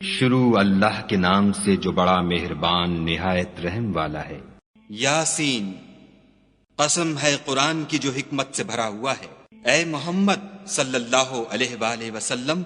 شروع اللہ کے نام سے جو بڑا مہربان نہایت رحم والا ہے۔ یاسین، قسم ہے قرآن کی جو حکمت سے بھرا ہوا ہے۔ اے محمد صلی اللہ علیہ وآلہ وسلم،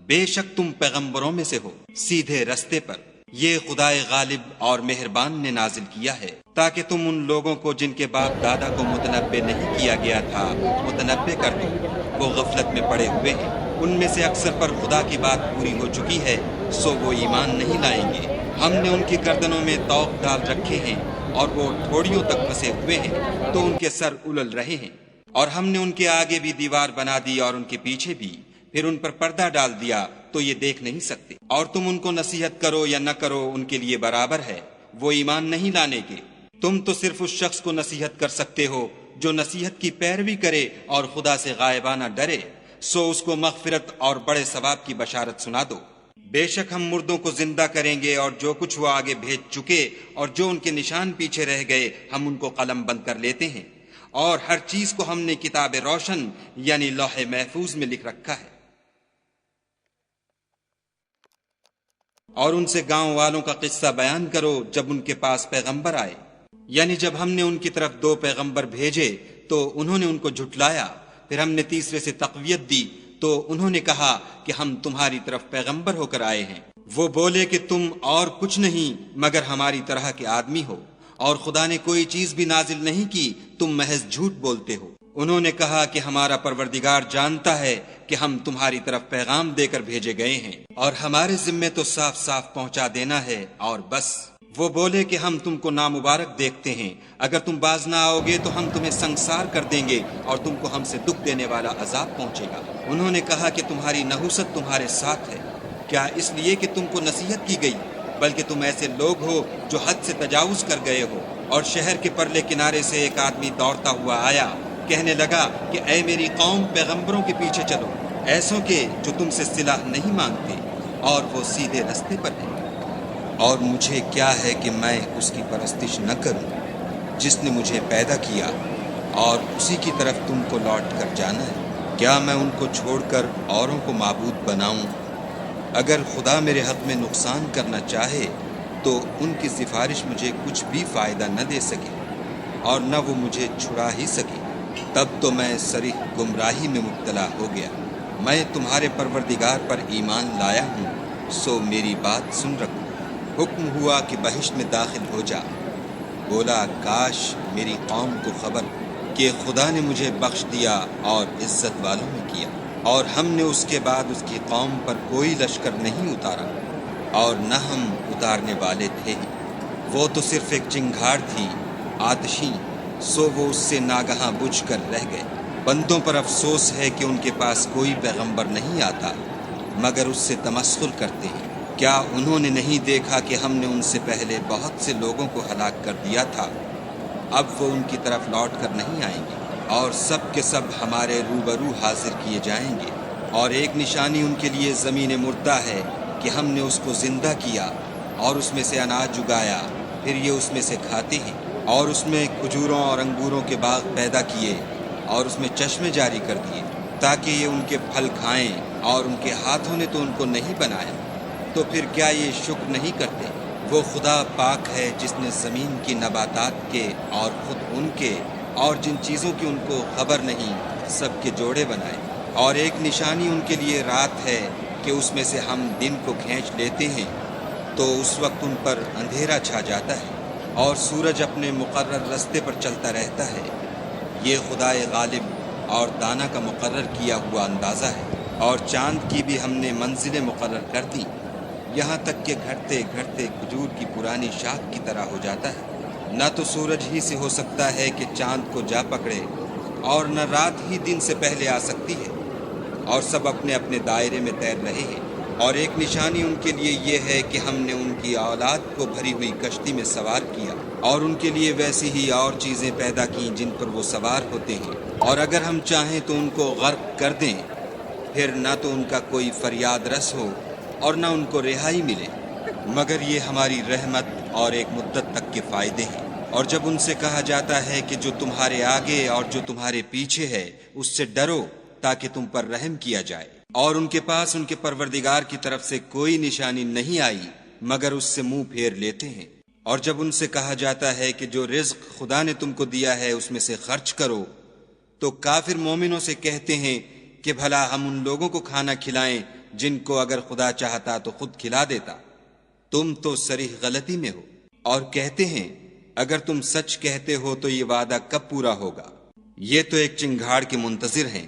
بے شک تم پیغمبروں میں سے ہو سیدھے رستے پر۔ یہ خدائے غالب اور مہربان نے نازل کیا ہے تاکہ تم ان لوگوں کو جن کے باپ دادا کو متنبع نہیں کیا گیا تھا متنبع کر دو۔ وہ غفلت میں پڑے ہوئے ہیں، ان میں سے اکثر پر خدا کی بات پوری ہو چکی ہے، سو وہ ایمان نہیں لائیں گے۔ ہم نے ان کی گردنوں میں طوق ڈال رکھے ہیں اور وہ ٹھوڑیوں تک پھنسے ہوئے ہیں تو ان کے سر الل رہے ہیں، اور ہم نے ان کے آگے بھی دیوار بنا دی اور ان کے پیچھے بھی، پھر ان پر پردہ ڈال دیا تو یہ دیکھ نہیں سکتے۔ اور تم ان کو نصیحت کرو یا نہ کرو ان کے لیے برابر ہے، وہ ایمان نہیں لانے کے۔ تم تو صرف اس شخص کو نصیحت کر سکتے ہو جو نصیحت کی پیروی کرے اور خدا سے غائبانہ ڈرے، سو اس کو مغفرت اور بڑے ثواب کی بشارت سنا دو۔ بے شک ہم مردوں کو زندہ کریں گے، اور جو کچھ وہ آگے بھیج چکے اور جو ان کے نشان پیچھے رہ گئے ہم ان کو قلم بند کر لیتے ہیں، اور ہر چیز کو ہم نے کتاب روشن یعنی لوح محفوظ میں لکھ رکھا ہے۔ اور ان سے گاؤں والوں کا قصہ بیان کرو جب ان کے پاس پیغمبر آئے، یعنی جب ہم نے ان کی طرف 2 پیغمبر بھیجے تو انہوں نے ان کو جھٹلایا، پھر ہم نے تیسرے سے تقویت دی تو انہوں نے کہا کہ ہم تمہاری طرف پیغمبر ہو کر آئے ہیں۔ وہ بولے کہ تم اور کچھ نہیں مگر ہماری طرح کے آدمی ہو، اور خدا نے کوئی چیز بھی نازل نہیں کی، تم محض جھوٹ بولتے ہو۔ انہوں نے کہا کہ ہمارا پروردگار جانتا ہے کہ ہم تمہاری طرف پیغام دے کر بھیجے گئے ہیں، اور ہمارے ذمے تو صاف صاف پہنچا دینا ہے اور بس۔ وہ بولے کہ ہم تم کو نامبارک دیکھتے ہیں، اگر تم باز نہ آؤ گے تو ہم تمہیں سنگسار کر دیں گے اور تم کو ہم سے دکھ دینے والا عذاب پہنچے گا۔ انہوں نے کہا کہ تمہاری نحوست تمہارے ساتھ ہے، کیا اس لیے کہ تم کو نصیحت کی گئی؟ بلکہ تم ایسے لوگ ہو جو حد سے تجاوز کر گئے ہو۔ اور شہر کے پرلے کنارے سے ایک آدمی دوڑتا ہوا آیا، کہنے لگا کہ اے میری قوم، پیغمبروں کے پیچھے چلو، ایسوں کے جو تم سے صلح نہیں مانگتے اور وہ سیدھے رستے پر ہیں۔ اور مجھے کیا ہے کہ میں اس کی پرستش نہ کروں جس نے مجھے پیدا کیا، اور اسی کی طرف تم کو لوٹ کر جانا ہے۔ کیا میں ان کو چھوڑ کر اوروں کو معبود بناؤں؟ اگر خدا میرے حق میں نقصان کرنا چاہے تو ان کی سفارش مجھے کچھ بھی فائدہ نہ دے سکے، اور نہ وہ مجھے چھڑا ہی سکے۔ تب تو میں صریح گمراہی میں مبتلا ہو گیا۔ میں تمہارے پروردگار پر ایمان لایا ہوں، سو میری بات سن رکھو۔ حکم ہوا کہ بہشت میں داخل ہو جا۔ بولا کاش میری قوم کو خبر کہ خدا نے مجھے بخش دیا اور عزت والوں میں کیا، اور ہم نے اس کے بعد اس کی قوم پر کوئی لشکر نہیں اتارا، اور نہ ہم اتارنے والے تھے ہی۔ وہ تو صرف ایک چنگھاڑ تھی آتشیں، سو وہ اس سے ناگہاں بجھ کر رہ گئے۔ بندوں پر افسوس ہے کہ ان کے پاس کوئی پیغمبر نہیں آتا مگر اس سے تمسخر کرتے ہیں۔ کیا انہوں نے نہیں دیکھا کہ ہم نے ان سے پہلے بہت سے لوگوں کو ہلاک کر دیا تھا؟ اب وہ ان کی طرف لوٹ کر نہیں آئیں گے، اور سب کے سب ہمارے روبرو حاضر کیے جائیں گے۔ اور ایک نشانی ان کے لیے زمین مردہ ہے کہ ہم نے اس کو زندہ کیا اور اس میں سے اناج اگایا، پھر یہ اس میں سے کھاتے ہیں، اور اس میں کھجوروں اور انگوروں کے باغ پیدا کیے اور اس میں چشمے جاری کر دیے تاکہ یہ ان کے پھل کھائیں، اور ان کے ہاتھوں نے تو ان کو نہیں بنایا، تو پھر کیا یہ شکر نہیں کرتے؟ وہ خدا پاک ہے جس نے زمین کی نباتات کے اور خود ان کے اور جن چیزوں کی ان کو خبر نہیں سب کے جوڑے بنائے۔ اور ایک نشانی ان کے لیے رات ہے کہ اس میں سے ہم دن کو کھینچ لیتے ہیں تو اس وقت ان پر اندھیرا چھا جاتا ہے، اور سورج اپنے مقرر رستے پر چلتا رہتا ہے۔ یہ خدائے غالب اور دانا کا مقرر کیا ہوا اندازہ ہے۔ اور چاند کی بھی ہم نے منزلیں مقرر کر دی، یہاں تک کہ گھٹتے گھٹتے کھجور کی پرانی شاخ کی طرح ہو جاتا ہے۔ نہ تو سورج ہی سے ہو سکتا ہے کہ چاند کو جا پکڑے، اور نہ رات ہی دن سے پہلے آ سکتی ہے، اور سب اپنے اپنے دائرے میں تیر رہے ہیں۔ اور ایک نشانی ان کے لیے یہ ہے کہ ہم نے ان کی اولاد کو بھری ہوئی کشتی میں سوار کیا، اور ان کے لیے ویسی ہی اور چیزیں پیدا کیں جن پر وہ سوار ہوتے ہیں، اور اگر ہم چاہیں تو ان کو غرق کر دیں، پھر نہ تو ان کا کوئی فریاد رس ہو اور نہ ان کو رہائی ملے، مگر یہ ہماری رحمت اور ایک مدت تک کے فائدے ہیں۔ اور جب ان سے کہا جاتا ہے کہ جو تمہارے آگے اور جو تمہارے پیچھے ہے اس سے ڈرو تاکہ تم پر رحم کیا جائے، اور ان کے پاس ان کے پروردگار کی طرف سے کوئی نشانی نہیں آئی مگر اس سے منہ پھیر لیتے ہیں۔ اور جب ان سے کہا جاتا ہے کہ جو رزق خدا نے تم کو دیا ہے اس میں سے خرچ کرو، تو کافر مومنوں سے کہتے ہیں کہ بھلا ہم ان لوگوں کو کھانا کھلائیں جن کو اگر خدا چاہتا تو خود کھلا دیتا۔ تم تو صریح غلطی میں ہو۔ اور کہتے ہیں اگر تم سچ کہتے ہو تو یہ وعدہ کب پورا ہوگا؟ یہ تو ایک چنگھاڑ کے منتظر ہیں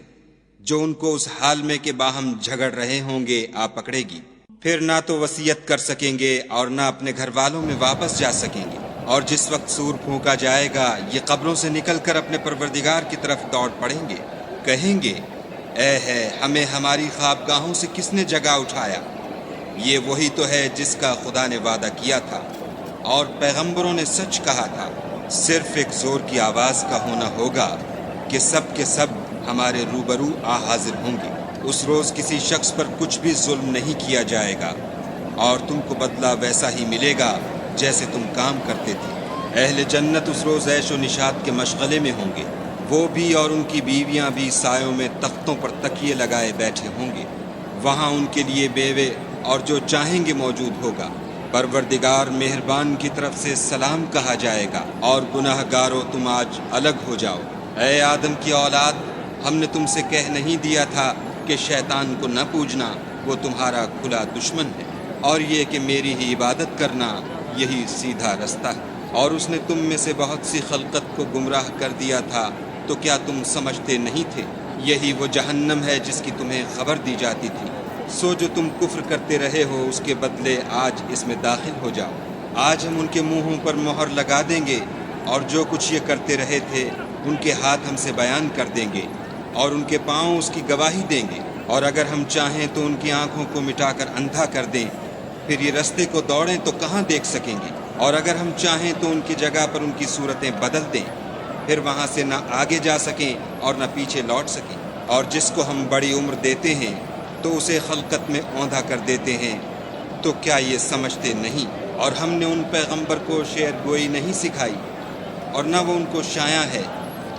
جو ان کو اس حال میں کہ باہم جھگڑ رہے ہوں گے آ پکڑے گی، پھر نہ تو وصیت کر سکیں گے اور نہ اپنے گھر والوں میں واپس جا سکیں گے۔ اور جس وقت سور پھونکا جائے گا یہ قبروں سے نکل کر اپنے پروردگار کی طرف دوڑ پڑیں گے، کہیں گے اے ہے ہمیں ہماری خوابگاہوں سے کس نے جگا اٹھایا؟ یہ وہی تو ہے جس کا خدا نے وعدہ کیا تھا اور پیغمبروں نے سچ کہا تھا۔ صرف ایک زور کی آواز کا ہونا ہوگا کہ سب کے سب ہمارے روبرو آ حاضر ہوں گے۔ اس روز کسی شخص پر کچھ بھی ظلم نہیں کیا جائے گا اور تم کو بدلہ ویسا ہی ملے گا جیسے تم کام کرتے تھے۔ اہل جنت اس روز عیش و نشاط کے مشغلے میں ہوں گے، وہ بھی اور ان کی بیویاں بھی سایوں میں تختوں پر تکیے لگائے بیٹھے ہوں گے۔ وہاں ان کے لیے بیوے اور جو چاہیں گے موجود ہوگا۔ پروردگار مہربان کی طرف سے سلام کہا جائے گا اور گناہ گارو تم آج الگ ہو جاؤ۔ اے آدم کی اولاد، ہم نے تم سے کہہ نہیں دیا تھا کہ شیطان کو نہ پوجنا، وہ تمہارا کھلا دشمن ہے، اور یہ کہ میری ہی عبادت کرنا یہی سیدھا رستہ ہے۔ اور اس نے تم میں سے بہت سی خلقت کو گمراہ کر دیا تھا، تو کیا تم سمجھتے نہیں تھے؟ یہی وہ جہنم ہے جس کی تمہیں خبر دی جاتی تھی۔ سو جو تم کفر کرتے رہے ہو اس کے بدلے آج اس میں داخل ہو جاؤ۔ آج ہم ان کے منہوں پر مہر لگا دیں گے اور جو کچھ یہ کرتے رہے تھے ان کے ہاتھ ہم سے بیان کر دیں گے اور ان کے پاؤں اس کی گواہی دیں گے۔ اور اگر ہم چاہیں تو ان کی آنکھوں کو مٹا کر اندھا کر دیں، پھر یہ رستے کو دوڑیں تو کہاں دیکھ سکیں گے۔ اور اگر ہم چاہیں تو ان کی جگہ پر ان کی صورتیں بدل دیں، پھر وہاں سے نہ آگے جا سکیں اور نہ پیچھے لوٹ سکیں۔ اور جس کو ہم بڑی عمر دیتے ہیں تو اسے خلقت میں اوندھا کر دیتے ہیں، تو کیا یہ سمجھتے نہیں؟ اور ہم نے ان پیغمبر کو شعر گوئی نہیں سکھائی اور نہ وہ ان کو شایع ہے،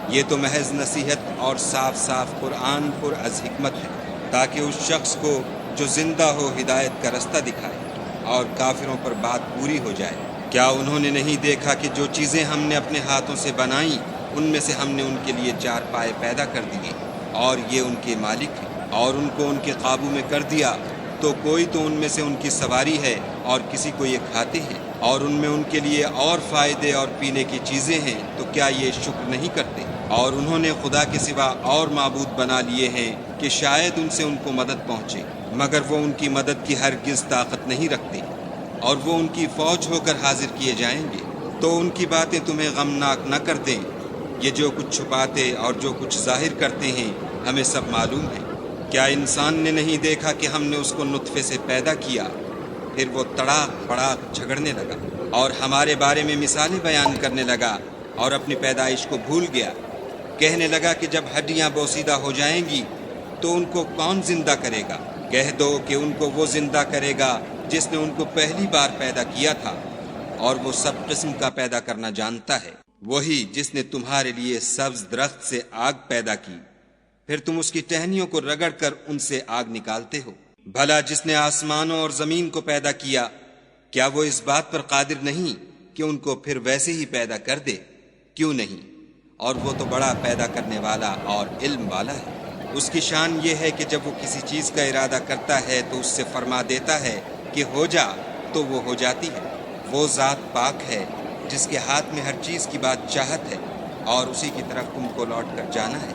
یہ تو محض نصیحت اور صاف صاف قرآن پر از حکمت ہے، تاکہ اس شخص کو جو زندہ ہو ہدایت کا رستہ دکھائے اور کافروں پر بات پوری ہو جائے۔ کیا انہوں نے نہیں دیکھا کہ جو چیزیں ہم نے اپنے ہاتھوں سے بنائیں ان میں سے ہم نے ان کے لیے چار پائے پیدا کر دیے اور یہ ان کے مالک ہیں، اور ان کو ان کے قابو میں کر دیا تو کوئی تو ان میں سے ان کی سواری ہے اور کسی کو یہ کھاتے ہیں، اور ان میں ان کے لیے اور فائدے اور پینے کی چیزیں ہیں، تو کیا یہ شکر نہیں کرتے؟ اور انہوں نے خدا کے سوا اور معبود بنا لیے ہیں کہ شاید ان سے ان کو مدد پہنچے، مگر وہ ان کی مدد کی ہرگز طاقت نہیں رکھتے، اور وہ ان کی فوج ہو کر حاضر کیے جائیں گے۔ تو ان کی باتیں تمہیں غمناک نہ کر دیں، یہ جو کچھ چھپاتے اور جو کچھ ظاہر کرتے ہیں ہمیں سب معلوم ہے۔ کیا انسان نے نہیں دیکھا کہ ہم نے اس کو نطفے سے پیدا کیا، پھر وہ تڑاک پڑاک جھگڑنے لگا اور ہمارے بارے میں مثالیں بیان کرنے لگا اور اپنی پیدائش کو بھول گیا، کہنے لگا کہ جب ہڈیاں بوسیدہ ہو جائیں گی تو ان کو کون زندہ کرے گا؟ کہہ دو کہ ان کو وہ زندہ کرے گا جس نے ان کو پہلی بار پیدا کیا تھا، اور وہ سب قسم کا پیدا کرنا جانتا ہے۔ وہی جس نے تمہارے لیے سبز درخت سے آگ پیدا کی، پھر تم اس کی ٹہنیوں کو رگڑ کر ان سے آگ نکالتے ہو۔ بھلا جس نے آسمانوں اور زمین کو پیدا کیا، کیا وہ اس بات پر قادر نہیں کہ ان کو پھر ویسے ہی پیدا کر دے؟ کیوں نہیں؟ اور وہ تو بڑا پیدا کرنے والا اور علم والا ہے۔ اس کی شان یہ ہے کہ جب وہ کسی چیز کا ارادہ کرتا ہے تو اس سے فرما دیتا ہے کہ ہو جا، تو وہ ہو جاتی ہے۔ وہ ذات پاک ہے جس کے ہاتھ میں ہر چیز کی بات چاہت ہے، اور اسی کی طرف تم کو لوٹ کر جانا ہے۔